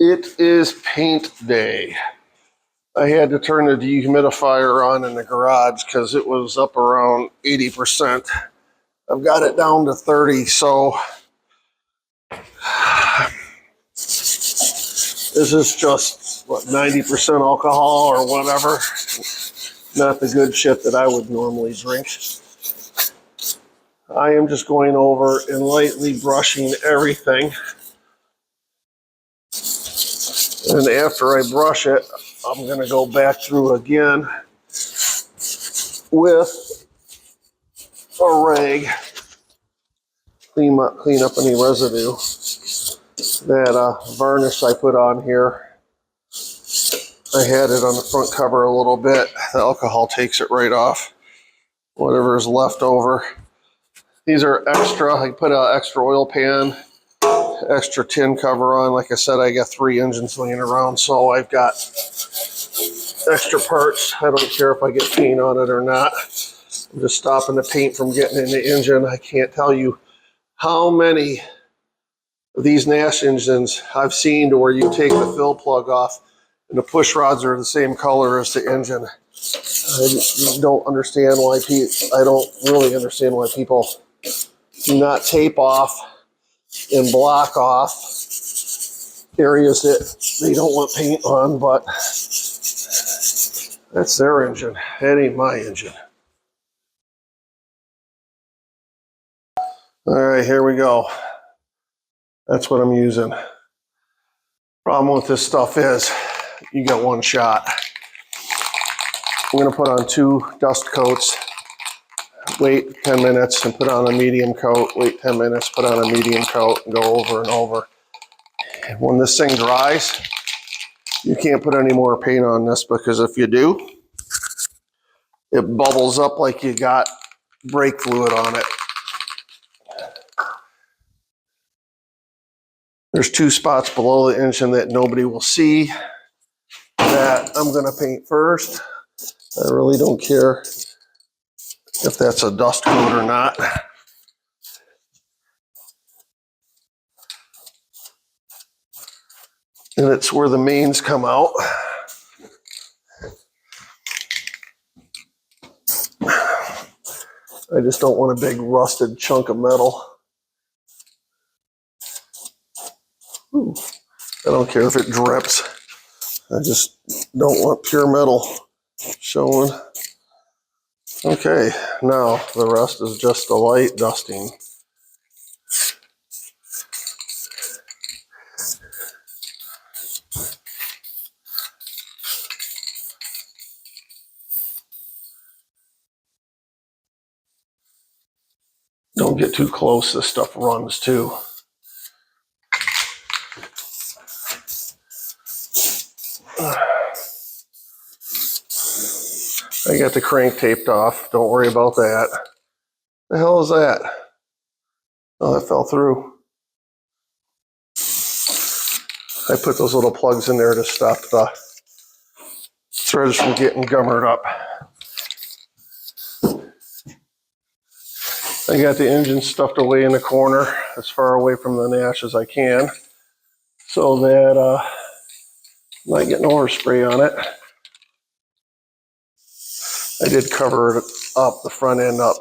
It is paint day. I had to turn the dehumidifier on in the garage because it was up around 80%. I've got it down to 30, so this is just, what, 90% alcohol or whatever. Not the good shit that I would normally drink. I am just going over and lightly brushing everything. And after I brush it, I'm going to go back through again with a rag, clean up any residue. That varnish I put on here, I had it on the front cover a little bit. The alcohol takes it right off, whatever is left over. These are extra. I put an extra oil pan, extra tin cover on. Like I said, I got 3 engines laying around, so I've got extra parts. I don't care if I get paint on it or not. I'm just stopping the paint from getting in the engine. I can't tell you how many of these Nash engines I've seen to where you take the fill plug off and the push rods are the same color as the engine. I don't understand why I don't really understand why people do not tape off and block off areas that they don't want paint on, but that's their engine. That ain't my engine. All right, here we go. That's what I'm using. Problem with this stuff is you get one shot. I'm going to put on 2 dust coats, wait 10 minutes and put on a medium coat, wait 10 minutes, put on a medium coat, and go over and over. And when this thing dries, you can't put any more paint on this, because if you do, it bubbles up like you got brake fluid on it. There's 2 spots below the engine that nobody will see that I'm going to paint first. I really don't care if that's a dust coat or not. And it's where the mains come out. I just don't want a big rusted chunk of metal. Ooh, I don't care if it drips. I just don't want pure metal showing. Okay, now the rest is just a light dusting. Don't get too close, this stuff runs too. I got the crank taped off, don't worry about that. The hell is that? Oh, that fell through. I put those little plugs in there to stop the threads from getting gummered up. I got the engine stuffed away in the corner as far away from the Nash as I can, so that I'm not getting overspray on it. I did cover it up, the front end up.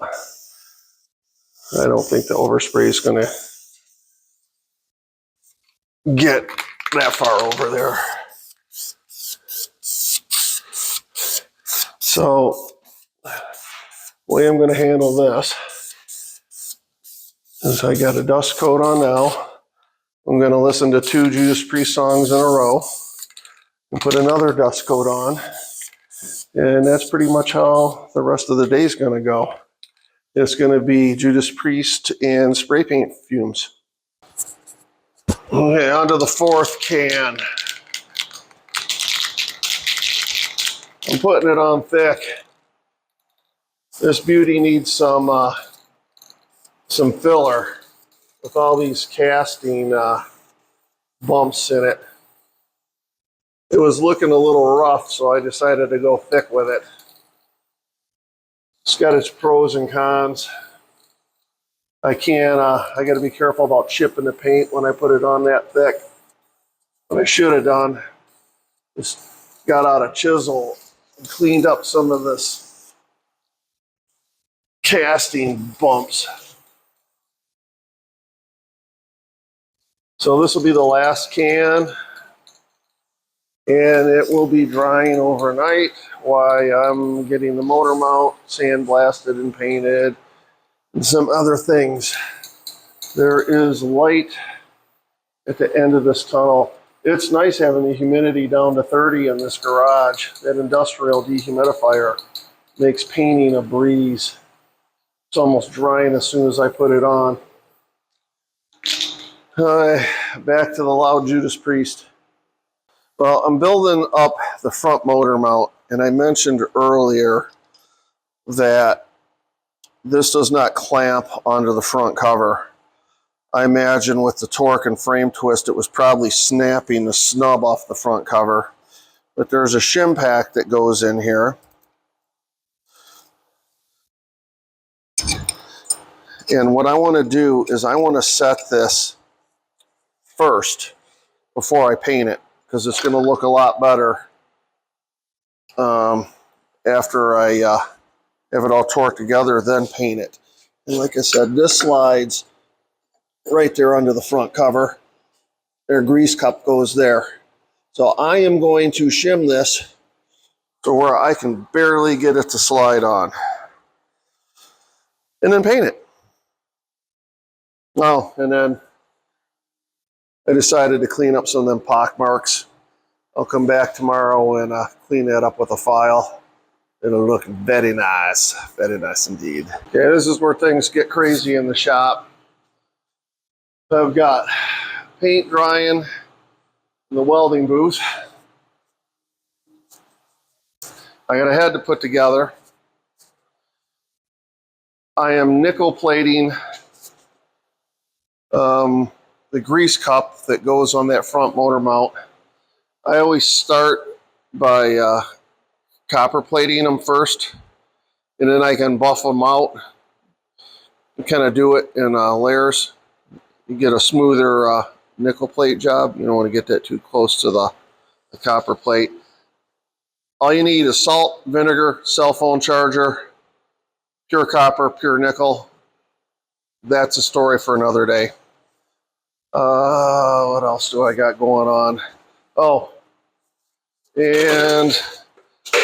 I don't think the overspray is going to get that far over there. So the way I'm going to handle this is I got a dust coat on now. I'm going to listen to 2 Judas Priest songs in a row and put another dust coat on. And that's pretty much how the rest of the day is going to go. It's going to be Judas Priest and spray paint fumes. Okay, on to the 4th can. I'm putting it on thick. This beauty needs some filler with all these casting bumps in it. It was looking a little rough, so I decided to go thick with it. It's got its pros and cons. I got to be careful about chipping the paint when I put it on that thick. What I should have done is got out a chisel and cleaned up some of this casting bumps. So this will be the last can, and it will be drying overnight while I'm getting the motor mount sandblasted and painted and some other things. There is light at the end of this tunnel. It's nice having the humidity down to 30 in this garage. That industrial dehumidifier makes painting a breeze. It's almost drying as soon as I put it on. Back to the loud Judas Priest. Well, I'm building up the front motor mount, and I mentioned earlier that this does not clamp onto the front cover. I imagine with the torque and frame twist, it was probably snapping the snub off the front cover. But there's a shim pack that goes in here. And what I want to do is I want to set this first before I paint it, because it's going to look a lot better after I have it all torqued together, then paint it. And like I said, this slides right there under the front cover. Their grease cup goes there. So I am going to shim this to where I can barely get it to slide on. And then paint it. Oh, and then I decided to clean up some of them pock marks. I'll come back tomorrow and clean that up with a file. It'll look very nice indeed. Okay, this is where things get crazy in the shop. I've got paint drying in the welding booth. I got a head to put together. I am nickel plating the grease cup that goes on that front motor mount. I always start by copper plating them first, and then I can buff them out and kind of do it in layers. You get a smoother nickel plate job. You don't want to get that too close to the copper plate. All you need is salt, vinegar, cell phone charger, pure copper, pure nickel. That's a story for another day. What else do I got going on? Oh, and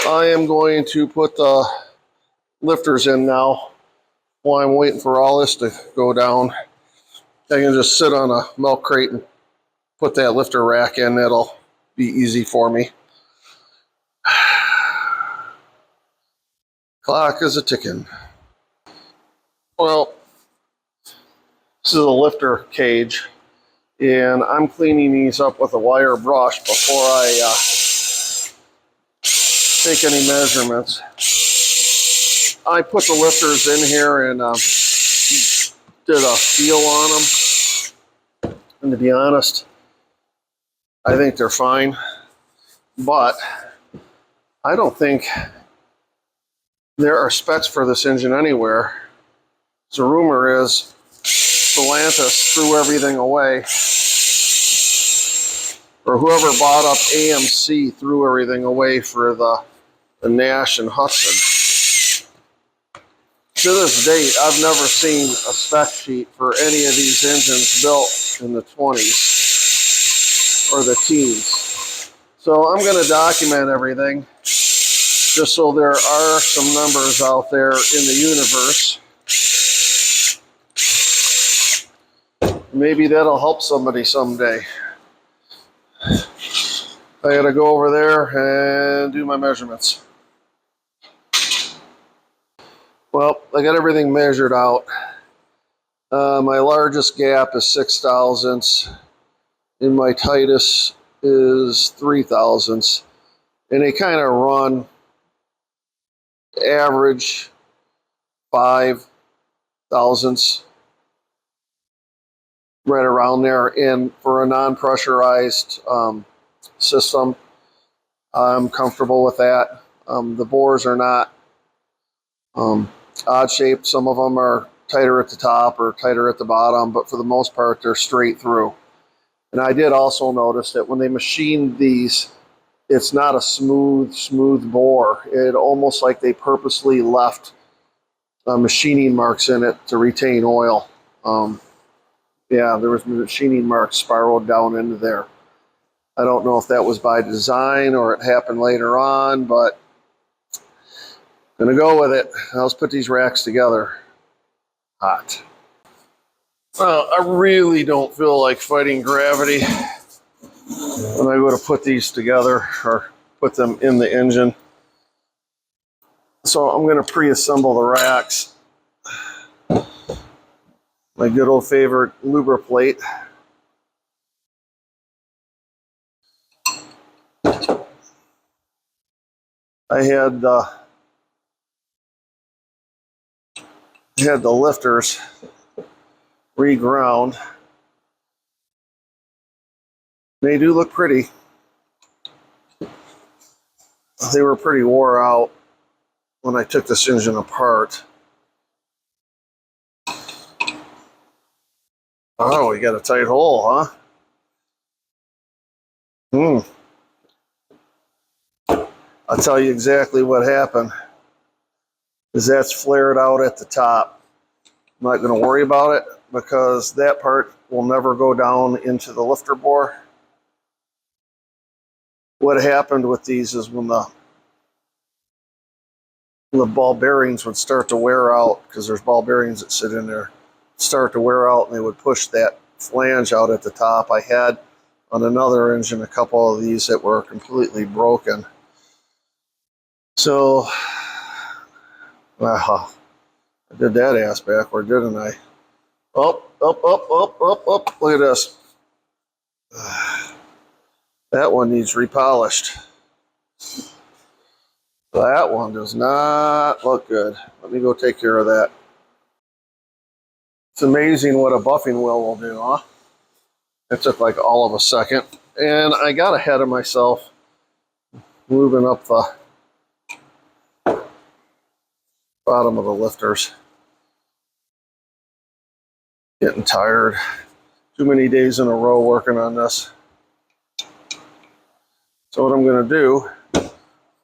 I am going to put the lifters in now while I'm waiting for all this to go down. I can just sit on a milk crate and put that lifter rack in. That'll be easy for me. Clock is a ticking. Well, this is a lifter cage, and I'm cleaning these up with a wire brush before I take any measurements. I put the lifters in here and did a feel on them, and to be honest, I think they're fine, but I don't think there are specs for this engine anywhere. The rumor is Stellantis threw everything away, or whoever bought up AMC threw everything away for the Nash and Hudson. To this date, I've never seen a spec sheet for any of these engines built in the 20s or the teens. So I'm going to document everything just so there are some numbers out there in the universe. Maybe that'll help somebody someday. I gotta go over there and do my measurements. Well, I got everything measured out. My largest gap is 6 thousandths, and my tightest is 3 thousandths. And they kind of run average 5 thousandths, right around there. And for a non-pressurized system, I'm comfortable with that. The bores are not odd shaped. Some of them are tighter at the top or tighter at the bottom, but for the most part, they're straight through. And I did also notice that when they machined these, it's not a smooth bore. It almost like they purposely left machining marks in it to retain oil. Yeah, there was machining marks spiraled down into there. I don't know if that was by design or it happened later on, but I'm gonna go with it. Now let's put these racks together. Hot. Well, I really don't feel like fighting gravity when I go to put these together or put them in the engine. So I'm gonna pre-assemble the racks. My good old favorite Lubra plate. I had the lifters reground. They do look pretty. They were pretty wore out when I took this engine apart. Oh, we got a tight hole, huh? I'll tell you exactly what happened. Is that's flared out at the top. I'm not going to worry about it because that part will never go down into the lifter bore. What happened with these is when the ball bearings would start to wear out, because there's ball bearings that sit in there, start to wear out, and they would push that flange out at the top. I had on another engine a couple of these that were completely broken. So, wow, I did that ass backward, didn't I? Up. Look at this. That one needs repolished. That one does not look good. Let me go take care of that. It's amazing what a buffing wheel will do, huh? It took like all of a second. And I got ahead of myself moving up the bottom of the lifters. Getting tired. Too many days in a row working on this. So what I'm going to do,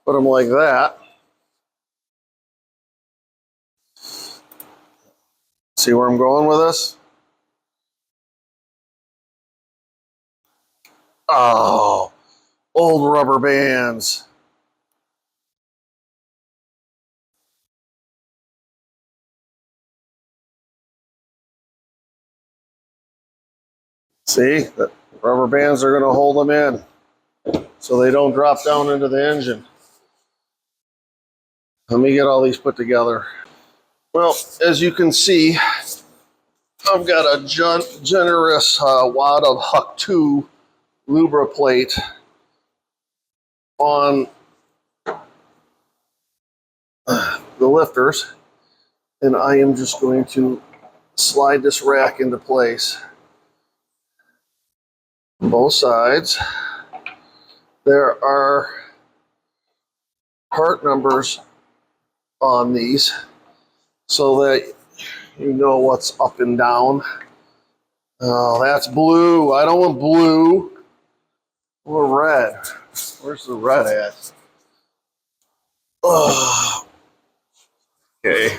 put them like that. See where I'm going with this? Oh, old rubber bands. See, the rubber bands are going to hold them in so they don't drop down into the engine. Let me get all these put together. Well, as you can see, I've got a generous wad of Huck 2 Lubra plate on the lifters, and I am just going to slide this rack into place. On both sides. There are part numbers on these so that you know what's up and down. Oh, that's blue. I don't want blue or red. Where's the red at? Oh, okay.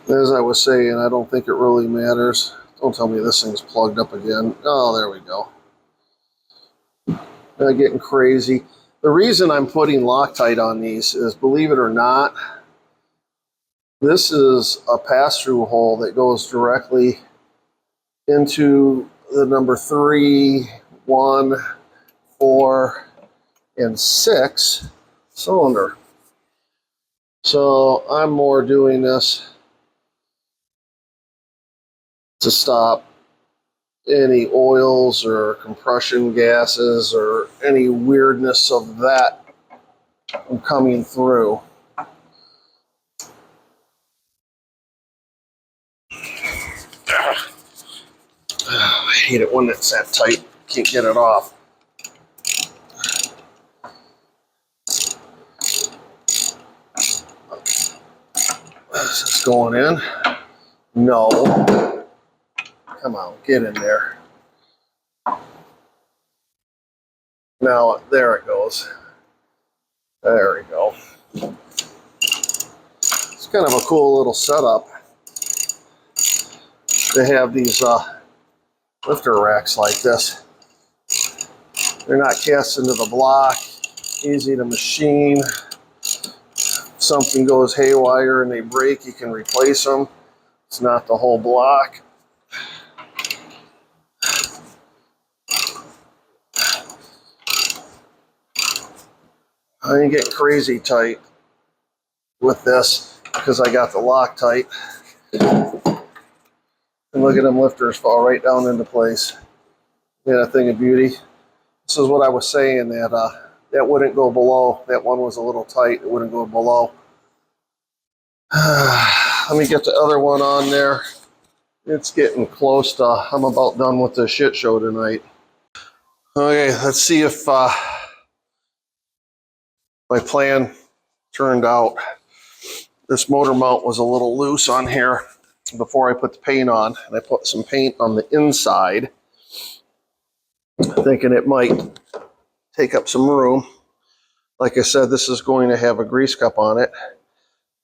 As I was saying, I don't think it really matters. Don't tell me this thing's plugged up again. Oh, there we go. Not getting crazy. The reason I'm putting Loctite on these is, believe it or not, this is a pass-through hole that goes directly into the number 3, 1, 4, and 6 cylinder. So I'm more doing this to stop any oils or compression gases or any weirdness of that from coming through. I hate it when it's that tight. Can't get it off. This is going in. No. Come on, get in there. Now, there it goes. There we go. It's kind of a cool little setup. They have these lifter racks like this. They're not cast into the block, easy to machine. If something goes haywire and they break, you can replace them. It's not the whole block. I ain't getting crazy tight with this because I got the Loctite. And look at them lifters fall right down into place. Yeah, a thing of beauty. This is what I was saying, that that wouldn't go below. That one was a little tight. It wouldn't go below. Let me get the other one on there. It's getting close to, I'm about done with the shit show tonight. Okay, let's see if my plan turned out. This motor mount was a little loose on here before I put the paint on, and I put some paint on the inside, thinking it might take up some room. Like I said, this is going to have a grease cup on it.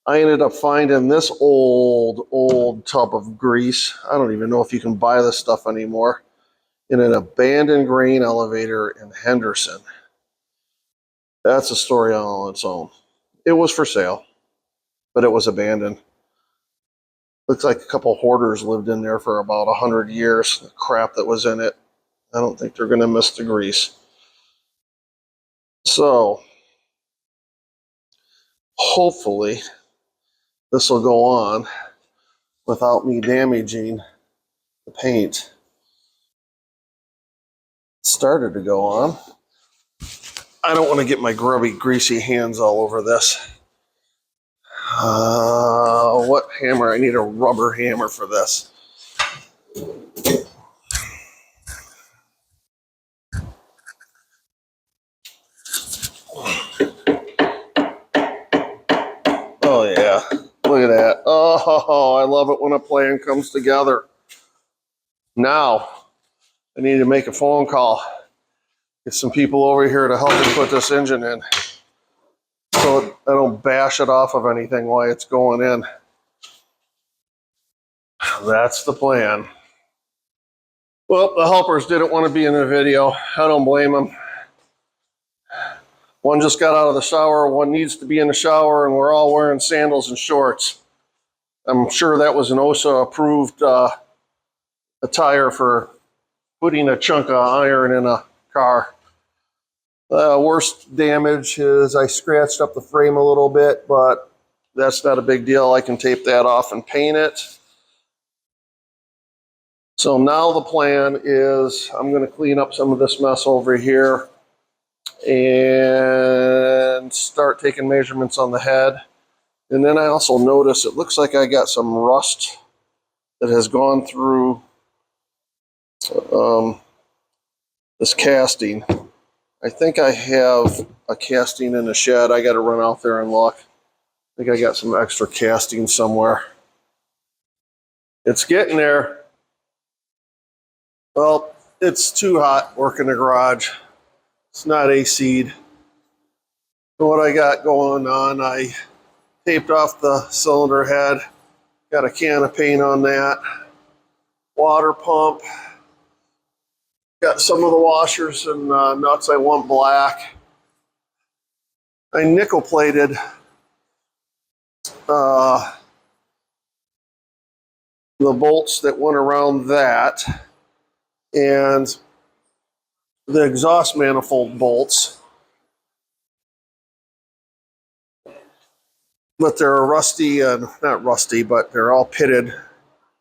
I ended up finding this old tub of grease. I don't even know if you can buy this stuff anymore. In an abandoned grain elevator in Henderson. That's a story all on its own. It was for sale, but it was abandoned. Looks like a couple hoarders lived in there for about 100 years. The crap that was in it. I don't think they're going to miss the grease. So, hopefully, this will go on without me damaging the paint. It started to go on. I don't want to get my grubby, greasy hands all over this. What hammer? I need a rubber hammer for this. Oh yeah, look at that. Oh, I love it when a plan comes together. Now, I need to make a phone call. Get some people over here to help me put this engine in, so I don't bash it off of anything while it's going in. That's the plan. Well, the helpers didn't want to be in the video. I don't blame them. One just got out of the shower, one needs to be in the shower, and we're all wearing sandals and shorts. I'm sure that was an OSHA approved attire for putting a chunk of iron in a car. Worst damage is I scratched up the frame a little bit, but that's not a big deal. I can tape that off and paint it. So now the plan is I'm going to clean up some of this mess over here and start taking measurements on the head. And then I also notice it looks like I got some rust that has gone through this casting. I think I have a casting in the shed. I got to run out there and look. I think I got some extra casting somewhere. It's getting there. Well, it's too hot working the garage. It's not AC'd. So what I got going on, I taped off the cylinder head. Got a can of paint on that. Water pump. Got some of the washers and nuts I want black. I nickel plated the bolts that went around that and the exhaust manifold bolts. But they're rusty, not rusty, but they're all pitted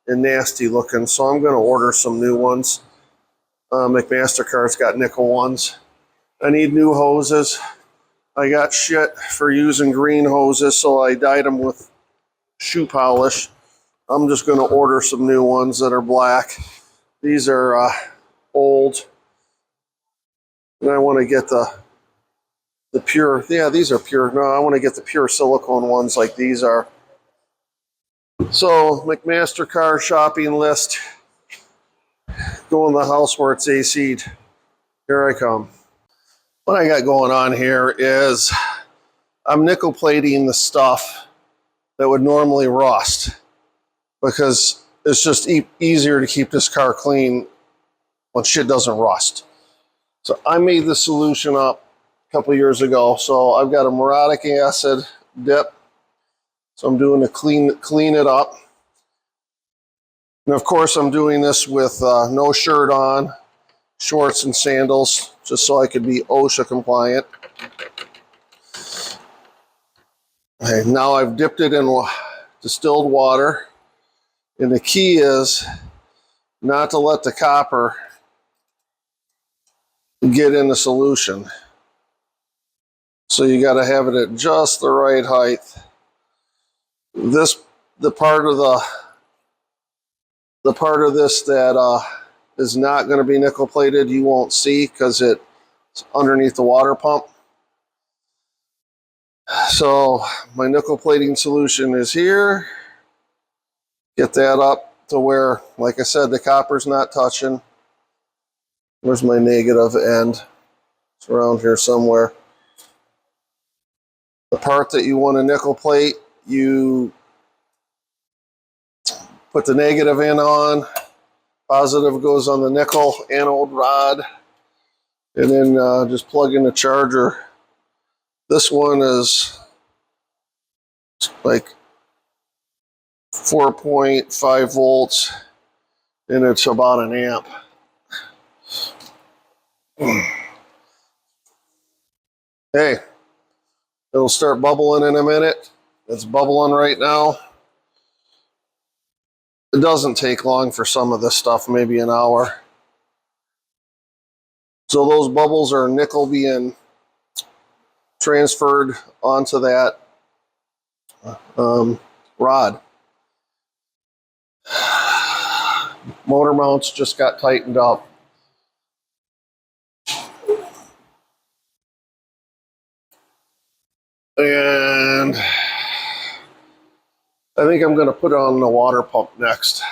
and nasty looking. So I'm going to order some new ones. McMastercard's got nickel ones. I need new hoses. I got shit for using green hoses, so I dyed them with shoe polish. I'm just going to order some new ones that are black. These are old. And I want to get the pure, yeah, these are pure. No, I want to get the pure silicone ones like these are. So, McMaster car shopping list. Go in the house where it's AC'd. Here I come. What I got going on here is I'm nickel plating the stuff that would normally rust because it's just easier to keep this car clean when shit doesn't rust. So I made the solution up a couple years ago. So I've got a muriatic acid dip. So I'm doing to clean it up. And of course I'm doing this with no shirt on, shorts and sandals, just so I could be OSHA compliant. Okay, now I've dipped it in distilled water. And the key is not to let the copper get in the solution. So you got to have it at just the right height. The part of this that is not going to be nickel plated, you won't see because it's underneath the water pump. So my nickel plating solution is here. Get that up to where, like I said, the copper's not touching. Where's my negative end? It's around here somewhere. The part that you want to nickel plate, you put the negative in on, positive goes on the nickel anode rod, and then just plug in the charger. This one is like 4.5 volts, and it's about an amp. Hey, it'll start bubbling in a minute. It's bubbling right now. It doesn't take long for some of this stuff, maybe an hour. So those bubbles are nickel being transferred onto that rod. Motor mounts just got tightened up. And I think I'm going to put on the water pump next.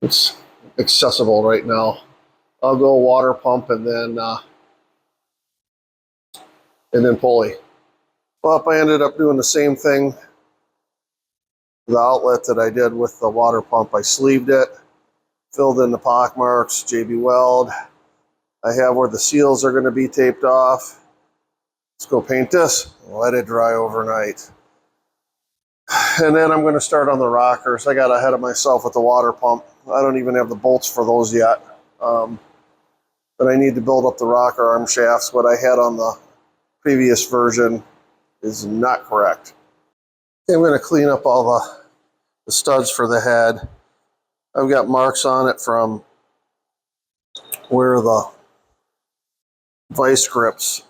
It's accessible right now. I'll go water pump and then pulley. Well, I ended up doing the same thing. The outlet that I did with the water pump, I sleeved it, filled in the pock marks, JB Weld. I have where the seals are going to be taped off. Let's go paint this, let it dry overnight. And then I'm going to start on the rockers. I got ahead of myself with the water pump. I don't even have the bolts for those yet. But I need to build up the rocker arm shafts. What I had on the previous version is not correct. I'm going to clean up all the studs for the head. I've got marks on it from where the vice grips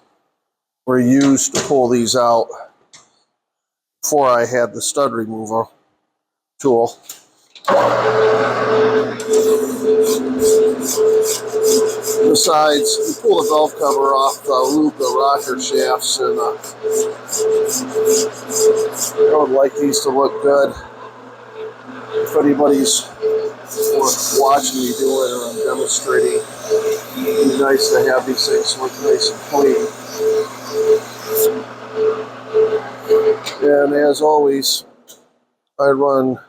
were used to pull these out before I had the stud removal tool. Besides, you pull the valve cover off to lube the rocker shafts, and I would like these to look good. If anybody's watching me do it or I'm demonstrating, it'd be nice to have these things look nice and clean. And as always, I run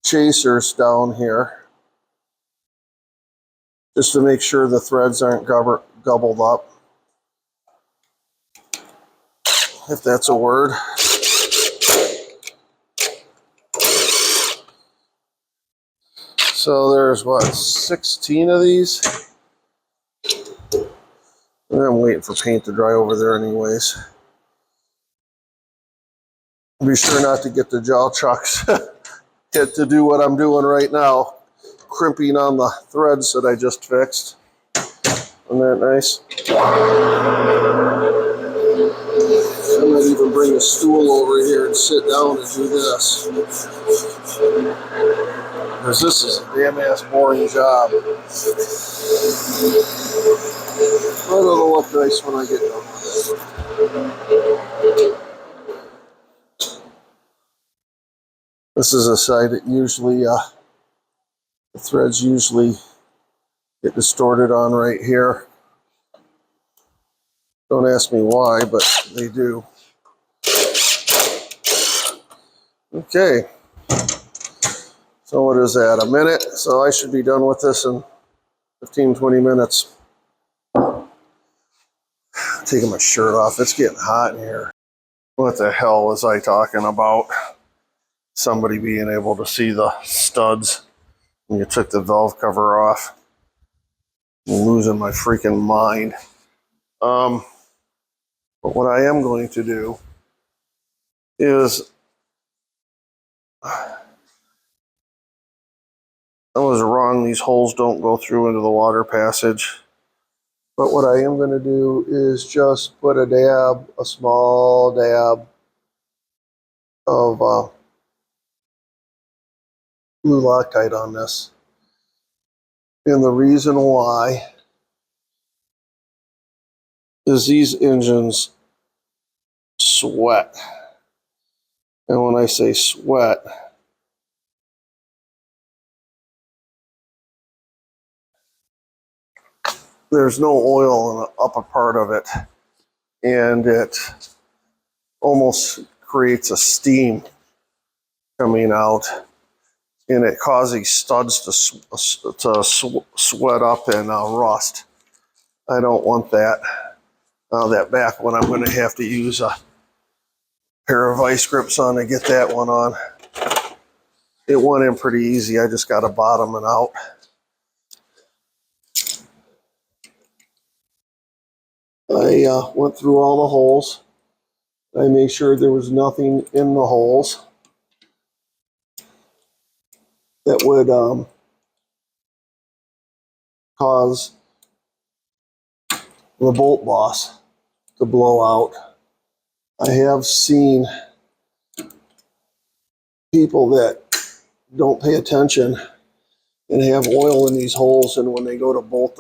chasers down here just to make sure the threads aren't gobbled up, if that's a word. So there's what, 16 of these? And I'm waiting for paint to dry over there anyways. Be sure not to get the jaw chucks to do what I'm doing right now, crimping on the threads that I just fixed. Isn't that nice? I might even bring a stool over here and sit down and do this, because this is a damn ass boring job. But it'll look nice when I get done with it. This is a side that usually, the threads usually get distorted on right here. Don't ask me why, but they do. Okay. So what is that, a minute? So I should be done with this in 15, 20 minutes. Taking my shirt off. It's getting hot in here. What the hell was I talking about? Somebody being able to see the studs when you took the valve cover off. I'm losing my freaking mind. But what I am going to do is, I was wrong. These holes don't go through into the water passage. But what I am going to do is just put a dab, a small dab of blue Loctite on this. And the reason why is these engines sweat. And when I say sweat, there's no oil in the upper part of it. And it almost creates a steam coming out. And it causes studs to sweat up and rust. I don't want that. That back one, I'm going to have to use a pair of vice grips on to get that one on. It went in pretty easy. I just got to bottom it out. I went through all the holes. I made sure there was nothing in the holes that would cause the bolt boss to blow out. I have seen people that don't pay attention and have oil in these holes, and when they go to bolt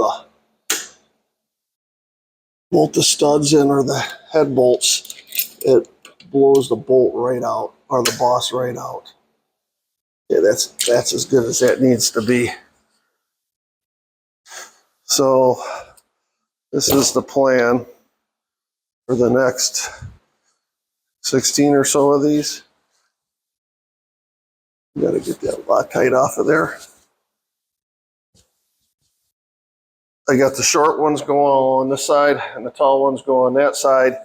the studs in or the head bolts, it blows the bolt right out, or the boss right out. Yeah, that's as good as that needs to be. So this is the plan for the next 16 or so of these. You got to get that Loctite off of there. I got the short ones going on this side and the tall ones go on that side,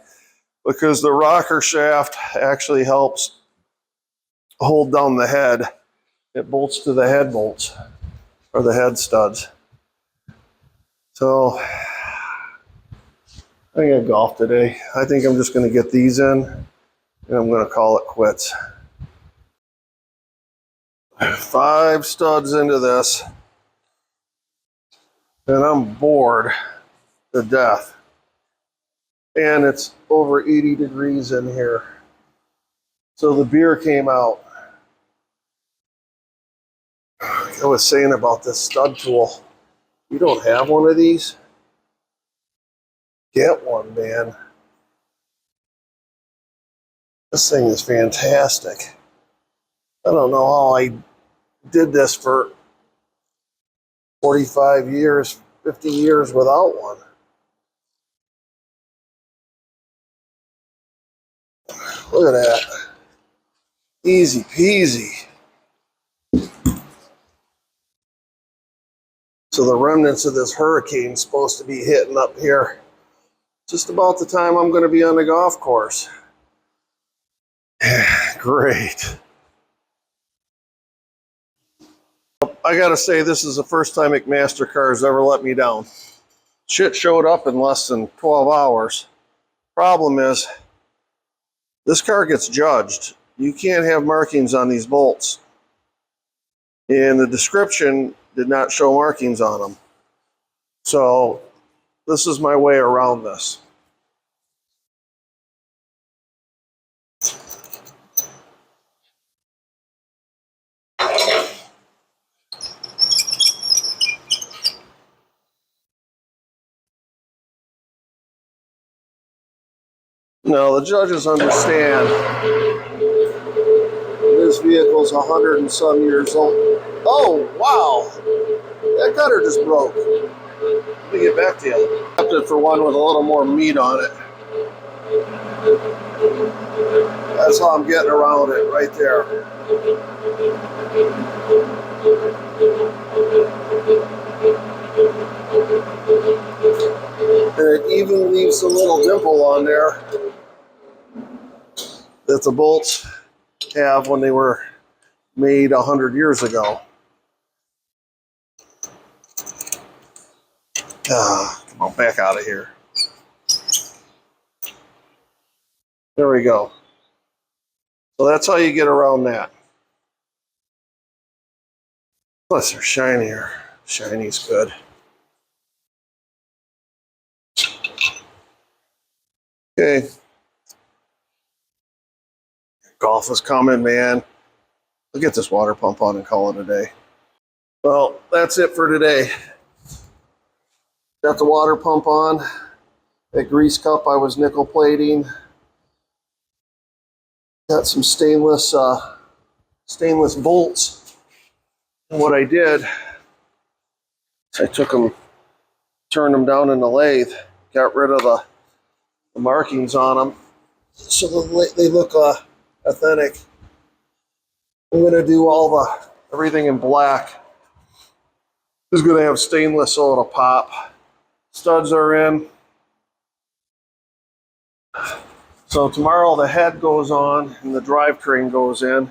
because the rocker shaft actually helps hold down the head. It bolts to the head bolts, or the head studs. So I got golf today. I think I'm just going to get these in and I'm going to call it quits. 5 studs into this and I'm bored to death. And it's over 80 degrees in here. So the beer came out. I was saying about this stud tool. You don't have one of these? Get one, man. This thing is fantastic. I don't know how I did this for 45 years, 50 years without one. Look at that. Easy peasy. So the remnants of this hurricane's supposed to be hitting up here just about the time I'm going to be on the golf course. Great. I got to say, this is the first time McMaster-Carr's ever let me down. Shit showed up in less than 12 hours. Problem is, this car gets judged. You can't have markings on these bolts. And the description did not show markings on them. So this is my way around this. Now the judges understand it is This vehicle's 100 and some years old. Oh, wow. That gutter just broke. Let me get back to you. I opted for one with a little more meat on it. That's how I'm getting around it, right there. And it even leaves a little dimple on there that the bolts have when they were made 100 years ago. Come on, back out of here. There we go. So that's how you get around that. Plus they're shinier. Shiny's good. Okay. Golf is coming, man. I'll get this water pump on and call it a day. Well, that's it for today. Got the water pump on. That grease cup I was nickel plating. Got some stainless bolts. And what I did, I took them, turned them down in the lathe, got rid of the markings on them, so they look authentic. I'm going to do everything in black. This is going to have stainless so it'll pop. Studs are in. So tomorrow the head goes on and the drivetrain goes in.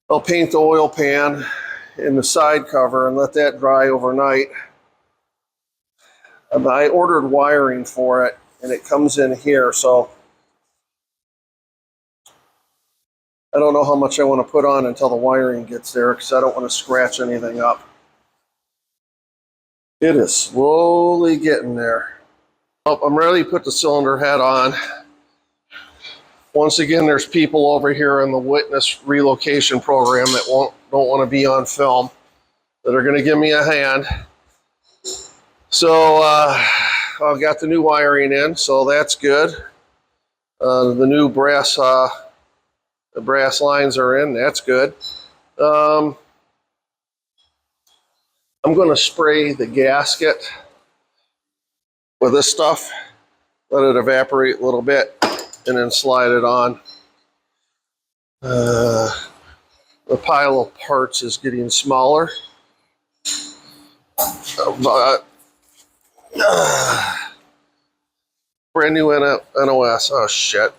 I'll paint the oil pan in the side cover and let that dry overnight. I ordered wiring for it and it comes in here, so I don't know how much I want to put on until the wiring gets there because I don't want to scratch anything up. It is slowly getting there. Oh, I'm ready to put the cylinder head on. Once again, there's people over here in the witness relocation program that don't want to be on film that are going to give me a hand. So I've got the new wiring in, so that's good. The new brass lines are in, that's good. I'm going to spray the gasket with this stuff, let it evaporate a little bit, and then slide it on. The pile of parts is getting smaller. But brand new NOS. Oh shit.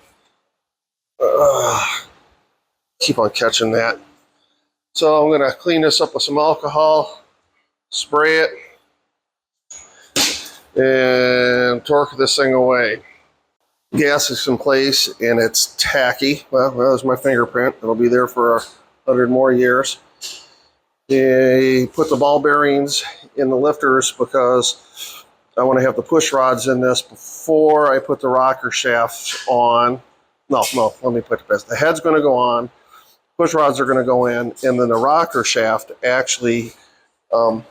Keep on catching that. So I'm going to clean this up with some alcohol, spray it, and torque this thing away. Gas is in place and it's tacky. Well, there's my fingerprint. It'll be there for 100 more years. They put the ball bearings in the lifters because I want to have the push rods in this before I put the rocker shafts on. No, let me put this. The head's going to go on, push rods are going to go in, and then the rocker shaft actually, the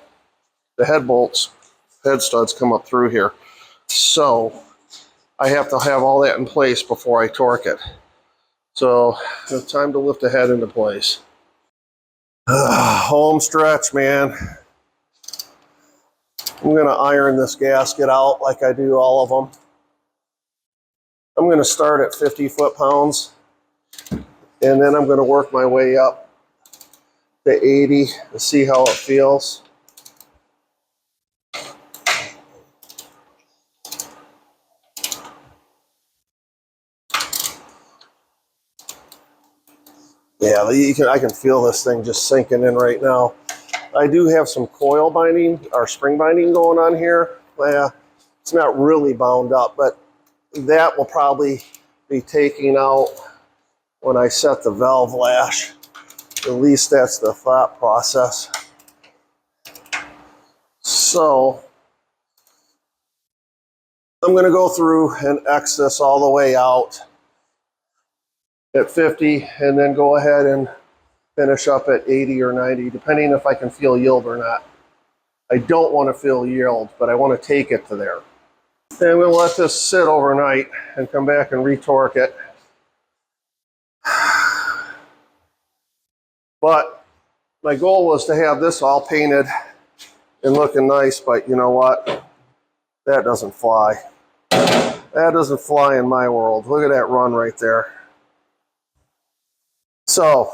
head studs come up through here. So I have to have all that in place before I torque it. So it's time to lift the head into place. Home stretch, man. I'm going to iron this gasket out like I do all of them. I'm going to start at 50 foot-pounds, and then I'm going to work my way up to 80 to see how it feels. Yeah, I can feel this thing just sinking in right now. I do have some coil binding or spring binding going on here. It's not really bound up, but that will probably be taking out when I set the valve lash. At least that's the thought process. So I'm going to go through and X this all the way out at 50 and then go ahead and finish up at 80 or 90, depending if I can feel yield or not. I don't want to feel yield, but I want to take it to there. And we'll let this sit overnight and come back and retorque it. But my goal was to have this all painted and looking nice, but you know what? That doesn't fly. That doesn't fly in my world. Look at that run right there. So,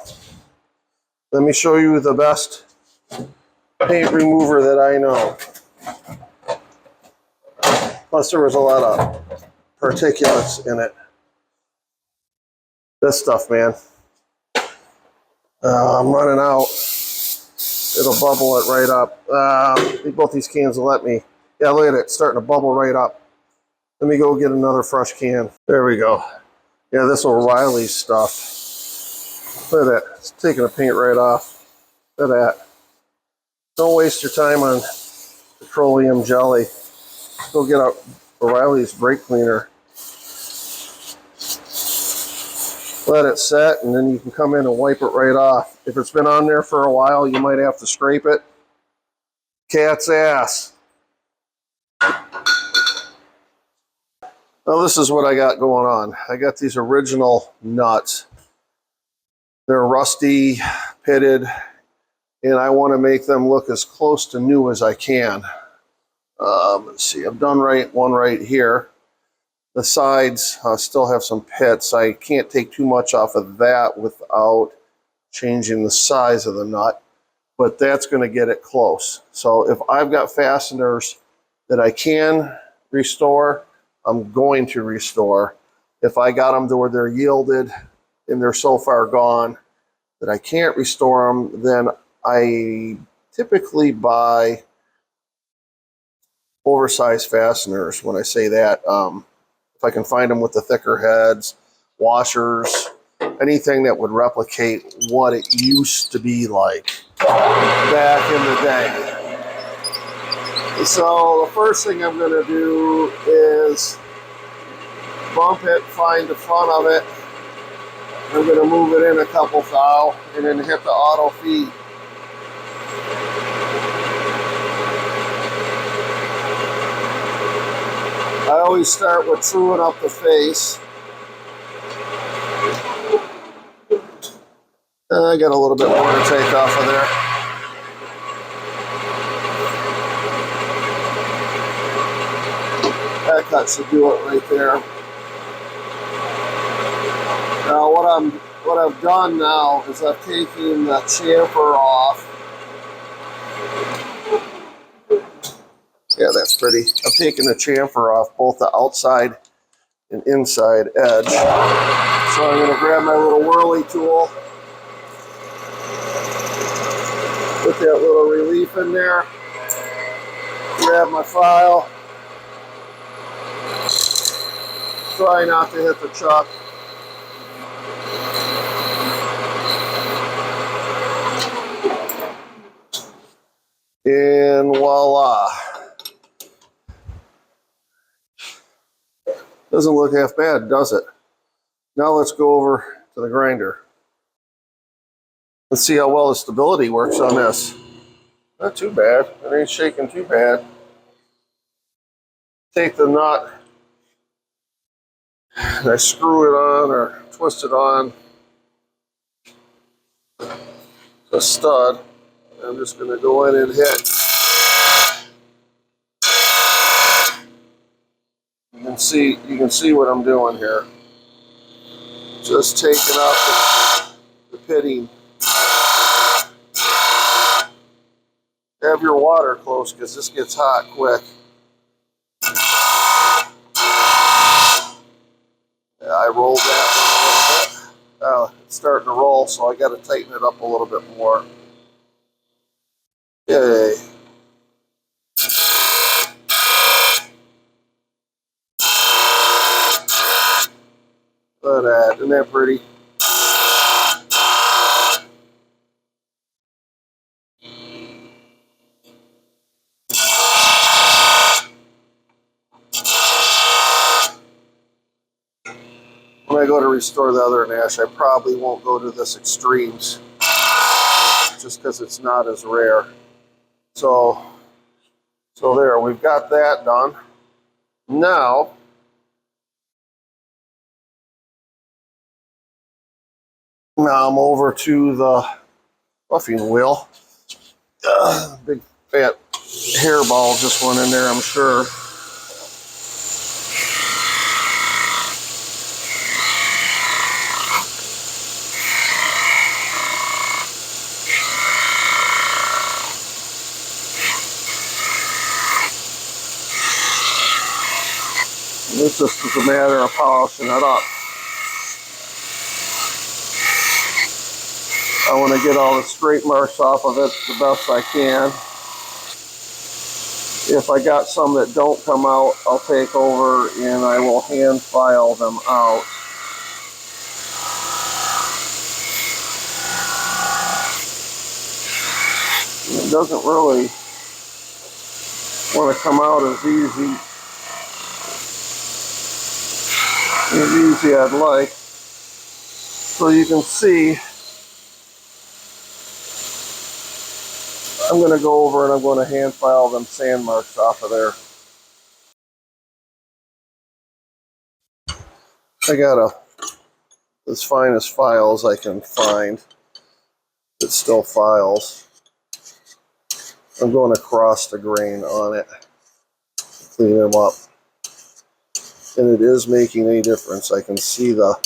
let me show you the best paint remover that I know. Plus, there was a lot of particulates in it. This stuff, man. I'm running out. It'll bubble it right up. Both these cans will let me. Yeah, look at it. It's starting to bubble right up. Let me go get another fresh can. There we go. Yeah, this O'Reilly stuff. Look at that. It's taking the paint right off. Look at that. Don't waste your time on petroleum jelly. Go get out O'Reilly's brake cleaner. Let it set, and then you can come in and wipe it right off. If it's been on there for a while, you might have to scrape it. Cat's ass. Now this is what I got going on. I got these original nuts. They're rusty, pitted, and I want to make them look as close to new as I can. Let's see, I've done one right here. The sides still have some pits. I can't take too much off of that without changing the size of the nut, but that's going to get it close. So if I've got fasteners that I can restore, I'm going to restore. If I got them to where they're yielded and they're so far gone that I can't restore them, then I typically buy oversized fasteners. When I say that, if I can find them with the thicker heads, washers, anything that would replicate what it used to be like back in the day. So the first thing I'm going to do is bump it, find the front of it. I'm going to move it in a couple thou and then hit the auto feed. I always start with truing up the face. I got a little bit more to take off of there. That cut should do it right there. Now what I've done now is I've taken the chamfer off. Yeah, that's pretty. I've taken the chamfer off both the outside and inside edge. So I'm going to grab my little whirly tool. Put that little relief in there. Grab my file. Try not to hit the chuck. And voila. Doesn't look half bad, does it? Now let's go over to the grinder. Let's see how well the stability works on this. Not too bad. It ain't shaking too bad. Take the nut and I screw it on or twist it on the stud. I'm just going to go in and hit. You can see what I'm doing here. Just taking out the pitting. Have your water close because this gets hot quick. Yeah, I rolled that one a little bit. It's starting to roll, so I got to tighten it up a little bit more. Yay. Look at that. Isn't that pretty? When I go to restore the other Nash, I probably won't go to this extremes just because it's not as rare. So there, we've got that done. Now, I'm over to the buffing wheel. Big fat hairball just went in there, I'm sure. This just is a matter of polishing it up. I want to get all the straight marks off of it the best I can. If I got some that don't come out, I'll take over and I will hand file them out. It doesn't really want to come out as easy I'd like. So you can see, I'm going to go over and I'm going to hand file them sand marks off of there. I got as fine as files I can find. It's still files. I'm going to cross the grain on it, clean them up. And it is making a difference. I can see the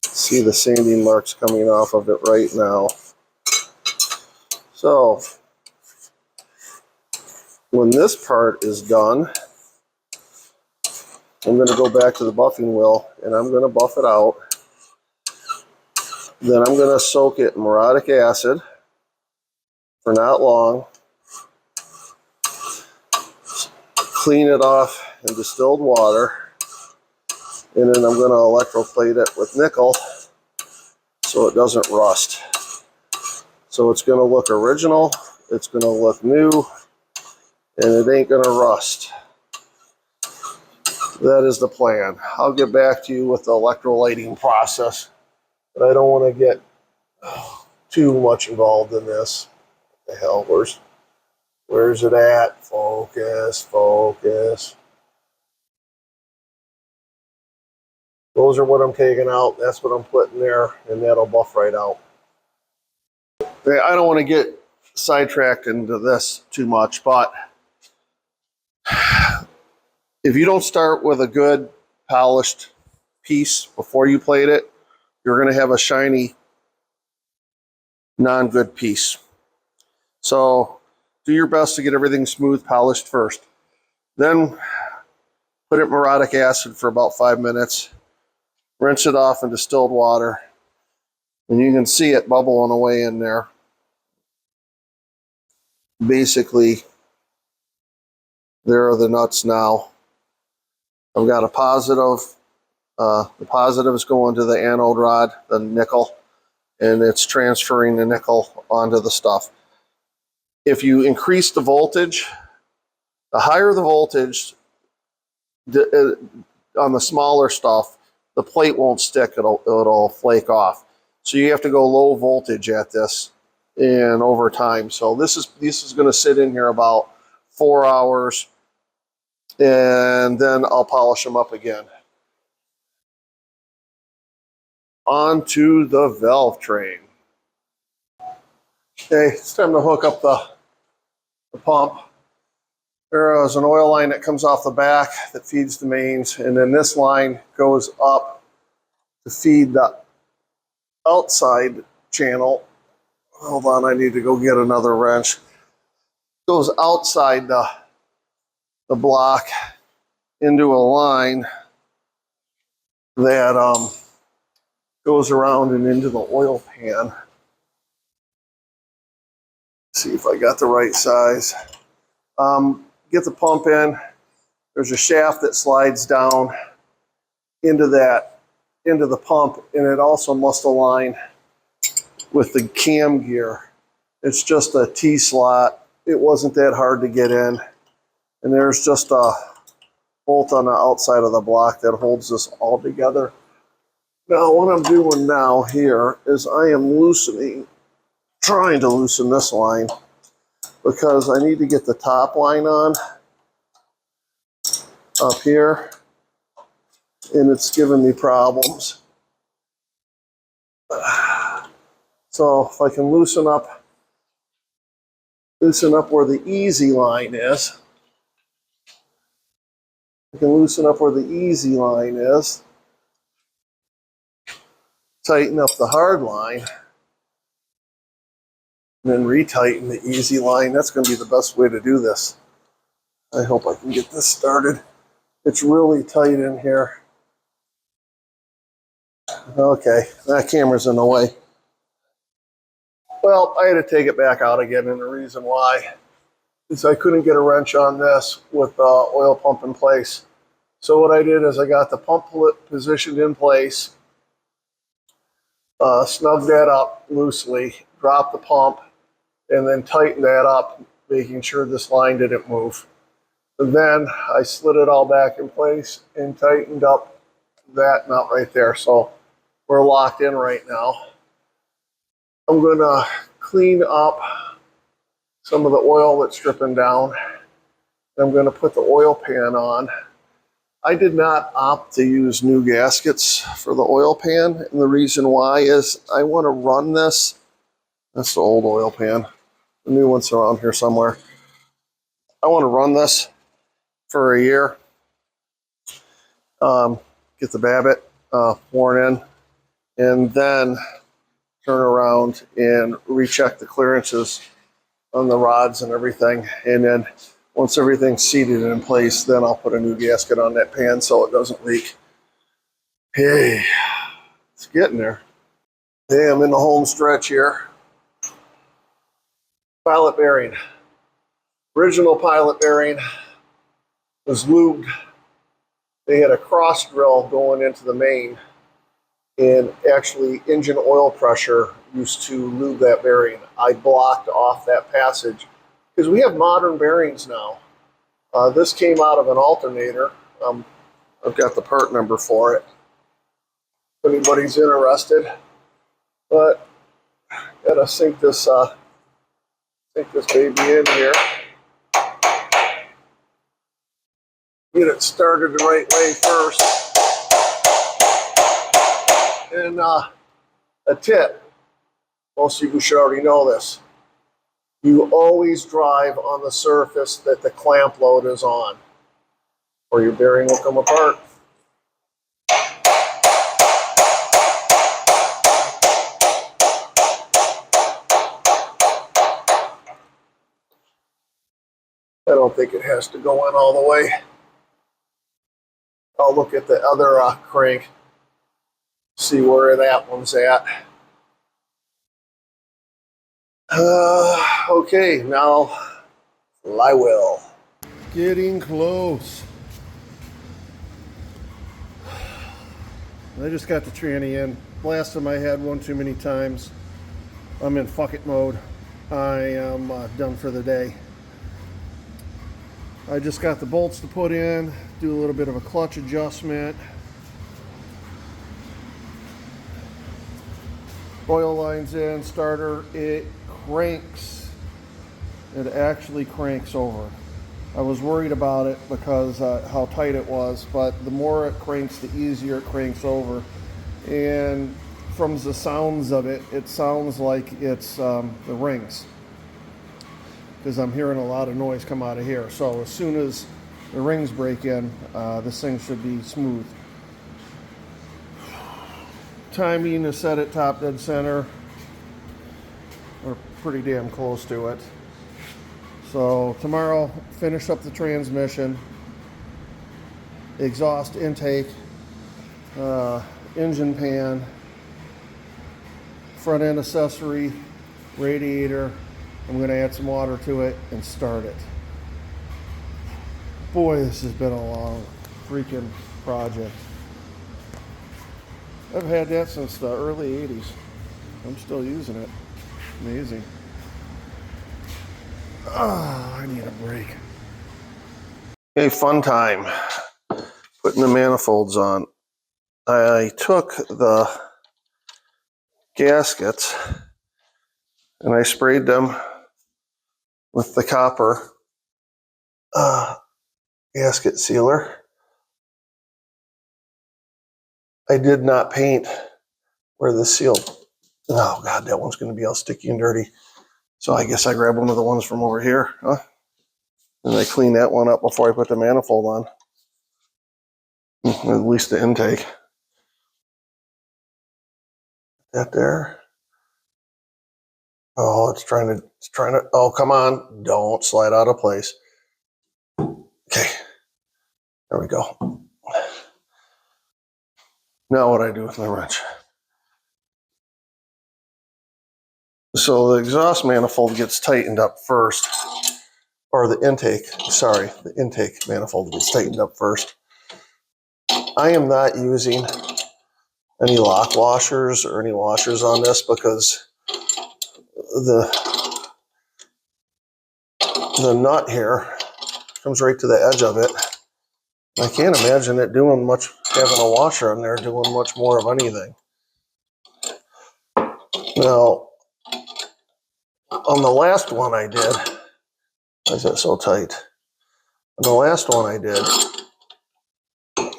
sanding marks coming off of it right now. So when this part is done, I'm going to go back to the buffing wheel and I'm going to buff it out. Then I'm going to soak it in muriatic acid for not long. Clean it off in distilled water. And then I'm going to electroplate it with nickel so it doesn't rust. So it's going to look original, it's going to look new, and it ain't going to rust. That is the plan. I'll get back to you with the electrolyting process, but I don't want to get too much involved in this. What the hell, where's it at? Focus, focus. Those are what I'm taking out. That's what I'm putting there, and that'll buff right out. I don't want to get sidetracked into this too much, but if you don't start with a good polished piece before you plate it, you're going to have a shiny, non-good piece. So do your best to get everything smooth polished first. Then put it in muriatic acid for about 5 minutes. Rinse it off in distilled water. And you can see it bubbling away in there. Basically, there are the nuts now. I've got a positive. The positive is going to the anode rod, the nickel, and it's transferring the nickel onto the stuff. If you increase the voltage, the higher the voltage on the smaller stuff, the plate won't stick, it'll flake off. So you have to go low voltage at this and over time. So this is going to sit in here about 4 hours, and then I'll polish them up again. Onto the valve train. Okay, it's time to hook up the pump. There is an oil line that comes off the back that feeds the mains, and then this line goes up to feed the outside channel. Hold on, I need to go get another wrench. Goes outside the block into a line that goes around and into the oil pan. See if I got the right size. Get the pump in. There's a shaft that slides down into the pump, and it also must align with the cam gear. It's just a T-slot. It wasn't that hard to get in. And there's just a bolt on the outside of the block that holds this all together. Now, what I'm doing now here is I am trying to loosen this line, because I need to get the top line on up here, and it's giving me problems. So if I can loosen up where the easy line is, tighten up the hard line, and then retighten the easy line. That's going to be the best way to do this. I hope I can get this started. It's really tight in here. Okay, that camera's in the way. Well, I had to take it back out again, and the reason why is I couldn't get a wrench on this with the oil pump in place. So what I did is I got the pump positioned in place, snugged that up loosely, dropped the pump, and then tightened that up, making sure this line didn't move. And then I slid it all back in place and tightened up that nut right there. So we're locked in right now. I'm going to clean up some of the oil that's dripping down. I'm going to put the oil pan on. I did not opt to use new gaskets for the oil pan, and the reason why is I want to run this. That's the old oil pan. The new one's around here somewhere. I want to run this for a year. Get the Babbitt worn in, and then turn around and recheck the clearances on the rods and everything. And then once everything's seated in place, then I'll put a new gasket on that pan so it doesn't leak. Hey, it's getting there. Hey, I'm in the home stretch here. Pilot bearing. Original pilot bearing was lubed. They had a cross drill going into the main, and actually engine oil pressure used to lube that bearing. I blocked off that passage because we have modern bearings now. This came out of an alternator. I've got the part number for it if anybody's interested. But gotta sink this baby in here. Get it started the right way first. And a tip, most of you should already know this. You always drive on the surface that the clamp load is on, or your bearing will come apart. I don't think it has to go in all the way. I'll look at the other crank, see where that one's at. Okay, now flywheel. Getting close. I just got the tranny in. Blasted my head one too many times. I'm in fuck it mode. I am done for the day. I just got the bolts to put in, do a little bit of a clutch adjustment. Oil lines in, starter, it cranks. It actually cranks over. I was worried about it because how tight it was, but the more it cranks, the easier it cranks over. And from the sounds of it, it sounds like it's the rings, because I'm hearing a lot of noise come out of here. So as soon as the rings break in, this thing should be smooth. Timing is set at top dead center. We're pretty damn close to it. So tomorrow, finish up the transmission, exhaust intake, engine pan, front end accessory, radiator. I'm going to add some water to it and start it. Boy, this has been a long freaking project. I've had that since the early 80s. I'm still using it. Amazing. Oh, I need a break. Okay, fun time. Putting the manifolds on. I took the gaskets and I sprayed them with the copper gasket sealer. I did not paint where the seal Oh God, that one's going to be all sticky and dirty. So I guess I grab one of the ones from over here, huh? And I clean that one up before I put the manifold on. At least the intake. That there. Oh, it's trying to, oh, come on. Don't slide out of place. Okay. There we go. Now what I do with my wrench. So the exhaust manifold gets tightened up first, or the intake manifold gets tightened up first. I am not using any lock washers or any washers on this because the nut here comes right to the edge of it. I can't imagine it doing much, having a washer on there doing much more of anything. Now, on the last one I did, why is that so tight? On the last one I did,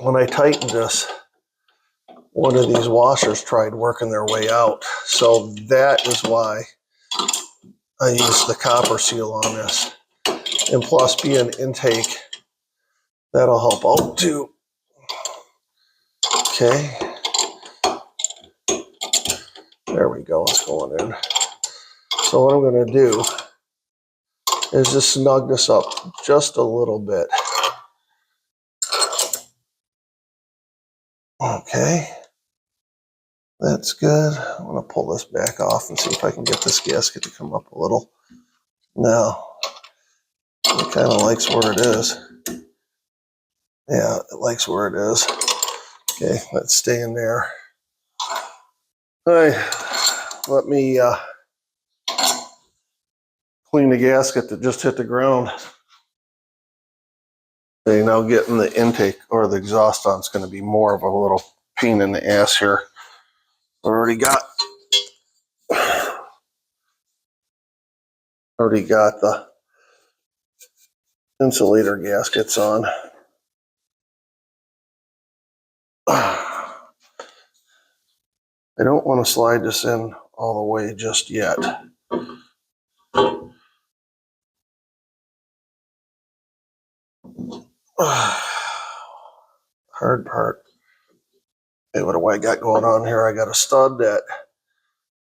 when I tightened this, one of these washers tried working their way out. So that is why I use the copper seal on this. And plus being intake, that'll help out too. Okay. There we go, it's going in. So what I'm gonna do is just snug this up just a little bit. Okay. That's good. I'm gonna pull this back off and see if I can get this gasket to come up a little. No, it kind of likes where it is. Yeah, it likes where it is. Okay, let's stay in there. All right, let me clean the gasket that just hit the ground. Okay, now getting the intake or the exhaust on is going to be more of a little pain in the ass here. Already got the insulator gaskets on. I don't want to slide this in all the way just yet. Hard part. Okay, what do I got going on here? I got a stud that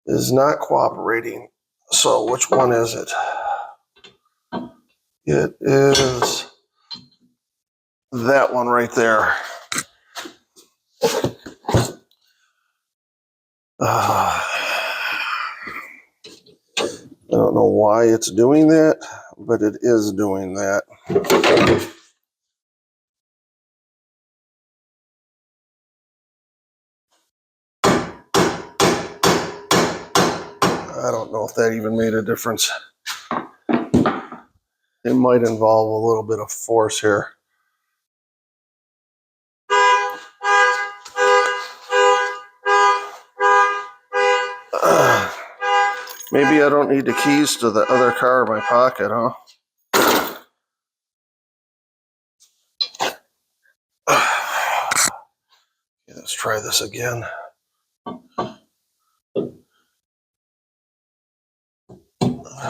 is not cooperating. So which one is it? It is that one right there. I don't know why it's doing that, but it is doing that. I don't know if that even made a difference. It might involve a little bit of force here. Maybe I don't need the keys to the other car in my pocket, huh? Okay, let's try this again.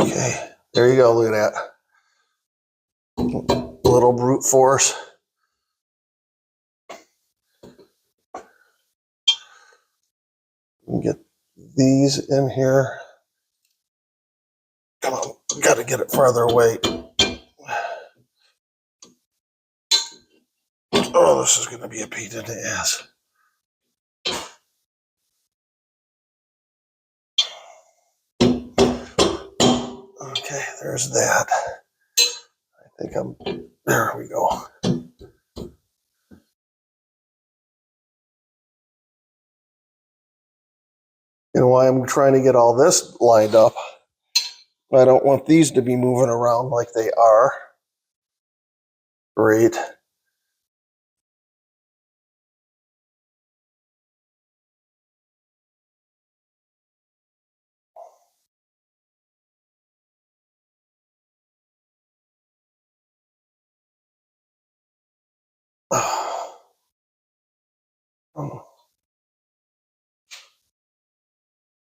Okay, there you go. Look at that. Little brute force. Get these in here. Come on, got to get it farther away. Oh, this is going to be a pain in the ass. Okay, there's that. I think there we go. And while I'm trying to get all this lined up, I don't want these to be moving around like they are. Great.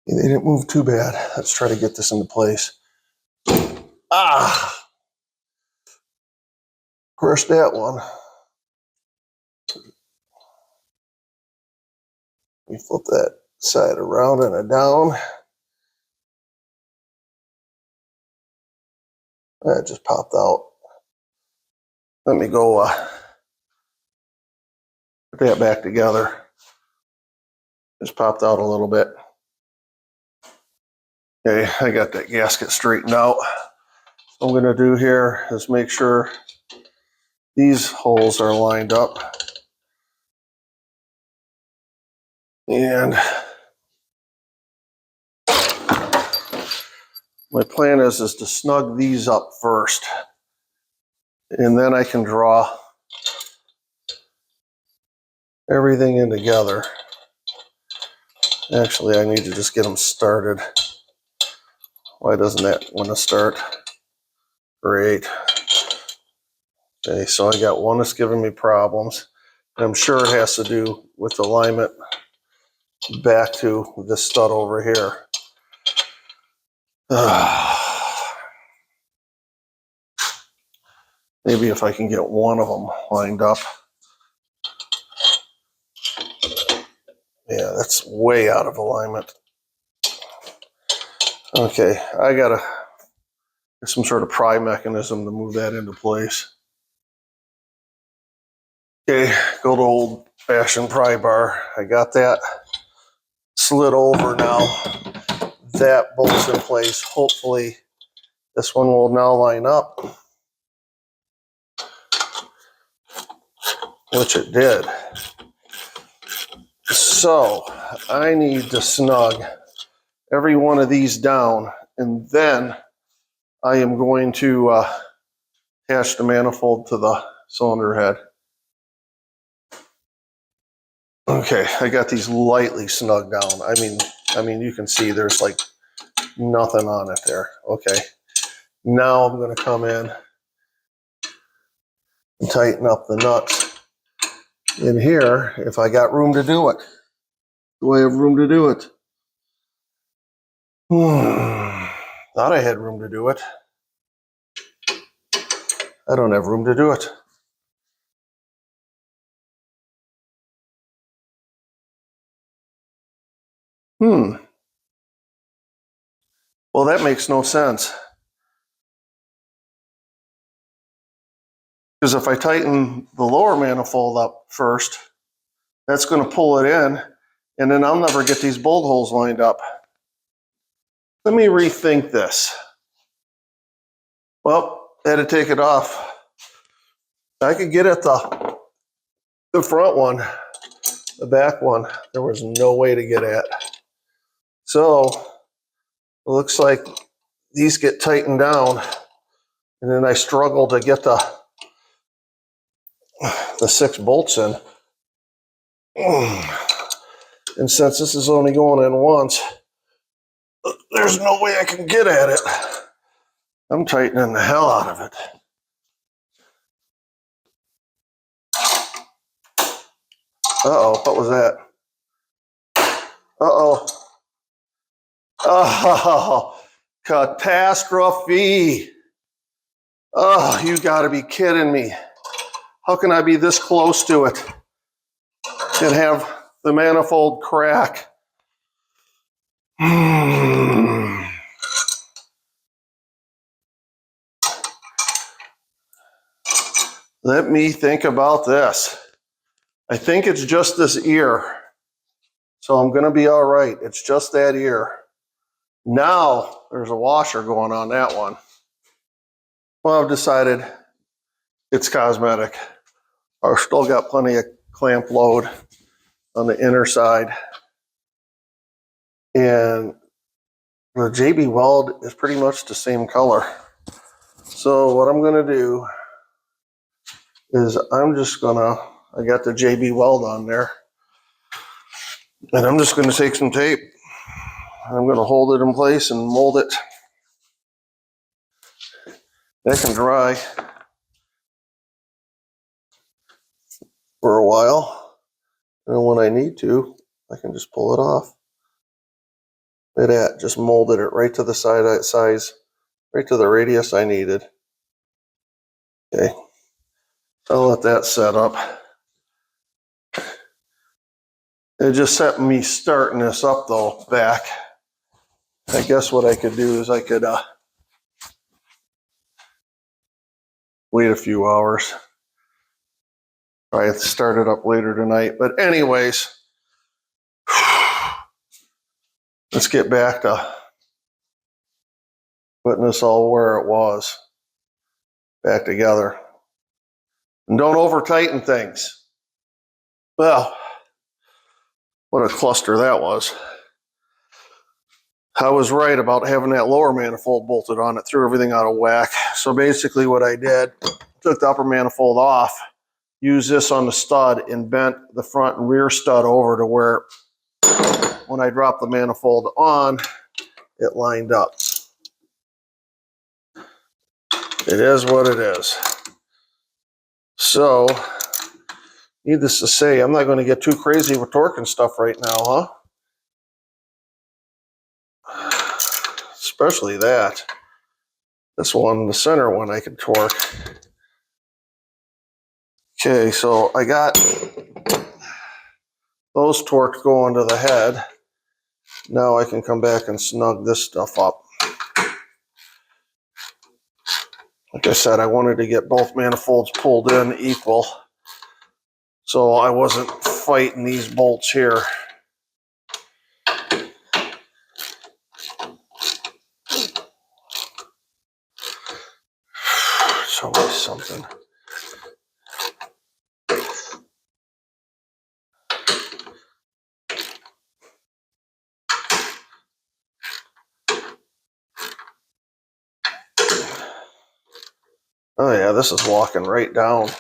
They didn't move too bad. Let's try to get this into place. Ah! Crushed that one. We flip that side around and a down. That just popped out. Let me go put that back together. Just popped out a little bit. Okay, I got that gasket straightened out. What I'm going to do here is make sure these holes are lined up. And my plan is to snug these up first. And then I can draw everything in together. Actually, I need to just get them started. Why doesn't that want to start? Great. Okay, so I got one that's giving me problems. I'm sure it has to do with alignment back to this stud over here. Maybe if I can get one of them lined up. Yeah, that's way out of alignment. Okay, I gotta get some sort of pry mechanism to move that into place. Okay, go to old-fashioned pry bar. I got that slid over now. That bolt's in place. Hopefully this one will now line up, which it did. So I need to snug every one of these down, and then I am going to attach the manifold to the cylinder head. Okay, I got these lightly snug down. I mean, you can see there's like nothing on it there. Okay, now I'm going to come in and tighten up the nuts in here if I got room to do it. Do I have room to do it? Thought I had room to do it. I don't have room to do it. Well, that makes no sense. Because if I tighten the lower manifold up first, that's going to pull it in, and then I'll never get these bolt holes lined up. Let me rethink this. Well, I had to take it off. I could get at the front one, the back one. There was no way to get at. So it looks like these get tightened down, and then I struggle to get the 6 bolts in. And since this is only going in once, there's no way I can get at it. I'm tightening the hell out of it. Uh-oh, what was that? Uh-oh. Oh, catastrophe. Oh, you gotta be kidding me. How can I be this close to it and have the manifold crack? Let me think about this. I think it's just this ear. So I'm gonna be all right. It's just that ear. Now there's a washer going on that one. Well, I've decided it's cosmetic. I've still got plenty of clamp load on the inner side. And the JB Weld is pretty much the same color. So what I'm gonna do is I got the JB Weld on there, and I'm just gonna take some tape. I'm gonna hold it in place and mold it. That can dry for a while. And when I need to, I can just pull it off. Look at that, just molded it right to the size, right to the radius I needed. Okay, I'll let that set up. It just set me starting this up though, back. I guess what I could do is I could wait a few hours. Probably have to start it up later tonight. But anyways, let's get back to putting this all where it was. Back together. And don't over tighten things. Well, what a cluster that was. I was right about having that lower manifold bolted on. It threw everything out of whack. So basically what I did, took the upper manifold off, used this on the stud, and bent the front and rear stud over to where when I dropped the manifold on, it lined up. It is what it is. So, needless to say, I'm not going to get too crazy with torque and stuff right now, huh? Especially that. This one, the center one, I can torque. Okay, so I got those torques going to the head. Now I can come back and snug this stuff up. Like I said, I wanted to get both manifolds pulled in equal, so I wasn't fighting these bolts here. It's always something. Oh yeah, this is walking right down.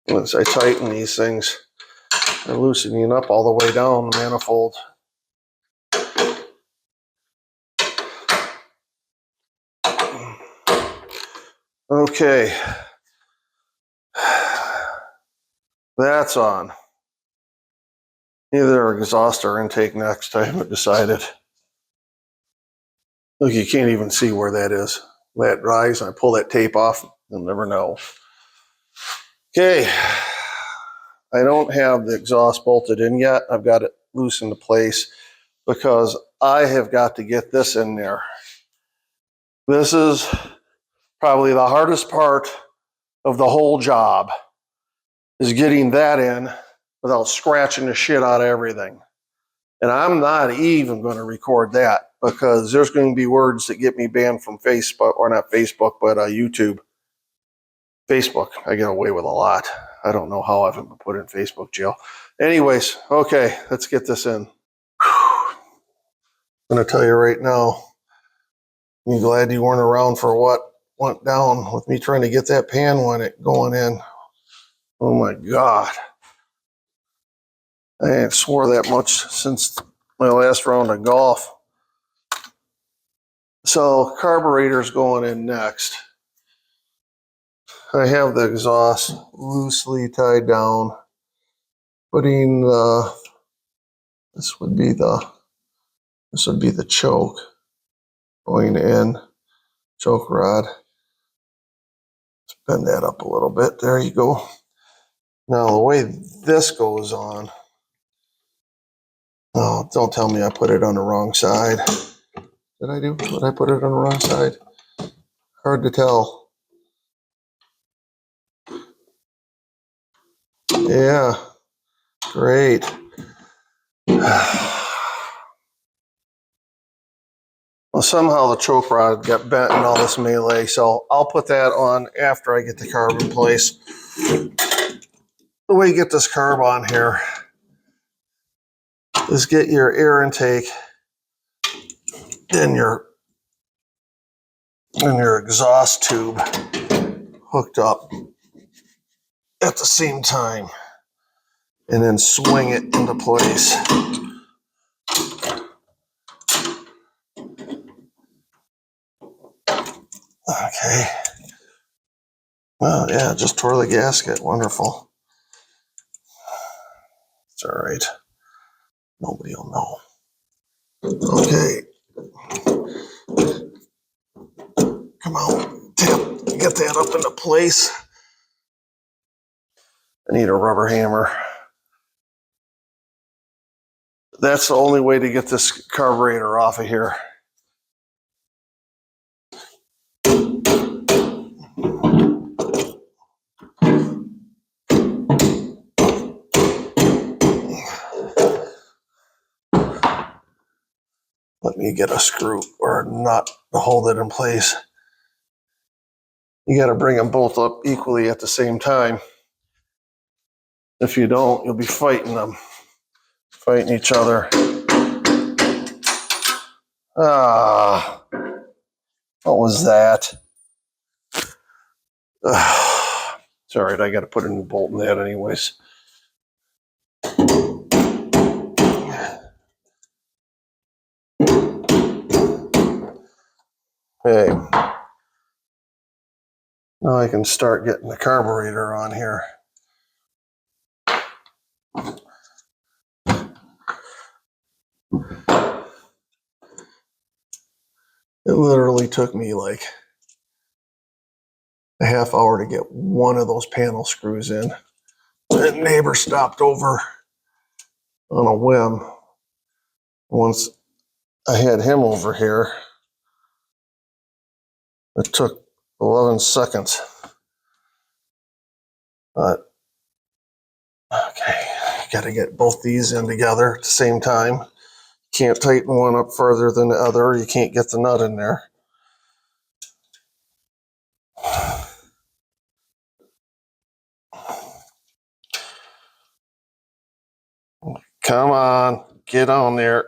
Once I tighten these things, they're loosening up all the way down the manifold. Okay. That's on. Either exhaust or intake next. I haven't decided. Look, you can't even see where that is. That dries and I pull that tape off, you'll never know. Okay. I don't have the exhaust bolted in yet. I've got it loose into place because I have got to get this in there. This is probably the hardest part of the whole job, is getting that in without scratching the shit out of everything. And I'm not even going to record that because there's going to be words that get me banned from Facebook, or not Facebook, but YouTube. Facebook, I get away with a lot. I don't know how I've been put in Facebook jail. Anyways, okay, let's get this in. I'm going to tell you right now, I'm glad you weren't around for what went down with me trying to get that pan going in. Oh my God. I ain't swore that much since my last round of golf. So carburetor's going in next. I have the exhaust loosely tied down. Putting this would be the choke going in, choke rod. Let's bend that up a little bit. There you go. Now the way this goes on. Oh, don't tell me I put it on the wrong side. Did I do? Did I put it on the wrong side? Hard to tell. Yeah, great. Well, somehow the choke rod got bent in all this melee, so I'll put that on after I get the carb in place. The way you get this carb on here is get your air intake and your exhaust tube hooked up at the same time, and then swing it into place. Okay. Well, yeah, just tore the gasket. Wonderful. It's all right. Nobody will know. Okay. Come on, tap, get that up into place. I need a rubber hammer. That's the only way to get this carburetor off of here. Let me get a screw or a nut to hold it in place. You got to bring them both up equally at the same time. If you don't, you'll be fighting them, fighting each other. Ah, what was that? It's all right, I got to put a new bolt in that anyways. Okay. Now I can start getting the carburetor on here. It literally took me like a half hour to get one of those panel screws in. That neighbor stopped over on a whim. Once I had him over here, it took 11 seconds. But, okay, got to get both these in together at the same time. Can't tighten one up further than the other. You can't get the nut in there. Come on, get on there.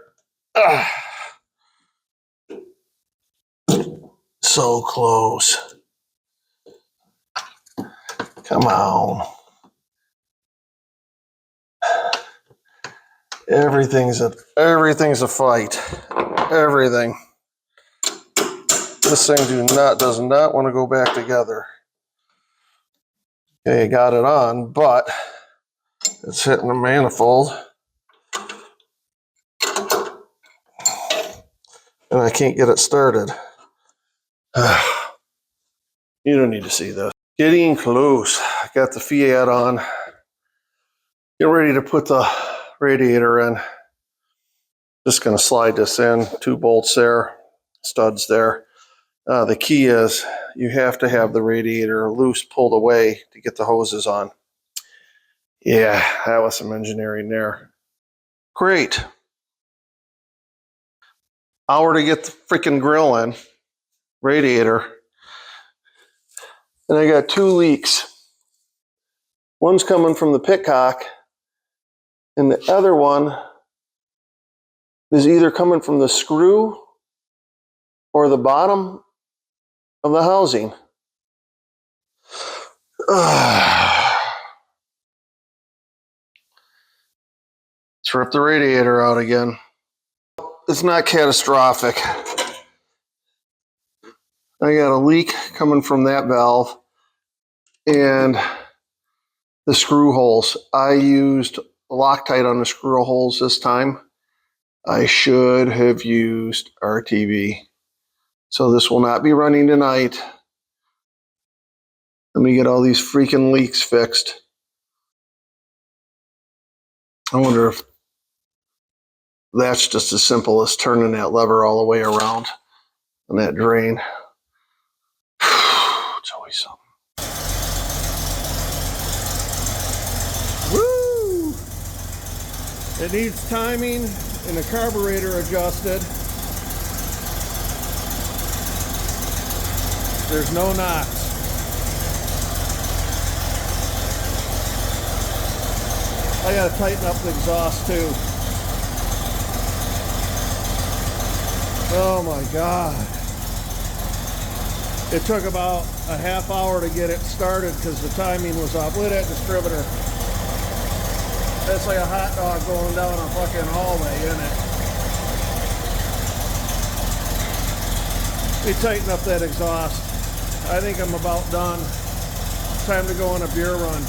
So close. Come on. Everything's a fight. Everything. This thing does not want to go back together. Okay, got it on, but it's hitting the manifold. And I can't get it started. You don't need to see this. Getting close. I got the Fiat on. Get ready to put the radiator in. Just going to slide this in. 2 bolts there, studs there. The key is you have to have the radiator loose, pulled away to get the hoses on. Yeah, that was some engineering there. Great. Hour to get the freaking grill in, radiator. And I got 2 leaks. One's coming from the pitcock, and the other one is either coming from the screw or the bottom of the housing. Let's rip the radiator out again. It's not catastrophic. I got a leak coming from that valve and the screw holes. I used Loctite on the screw holes this time. I should have used RTV. So this will not be running tonight. Let me get all these freaking leaks fixed. I wonder if that's just as simple as turning that lever all the way around on that drain. It's always something. Woo! It needs timing and the carburetor adjusted. There's no knots. I gotta tighten up the exhaust too. Oh my God. It took about a half hour to get it started because the timing was off. Look at that distributor. That's like a hot dog going down a fucking hallway, isn't it? Let me tighten up that exhaust. I think I'm about done. Time to go on a beer run.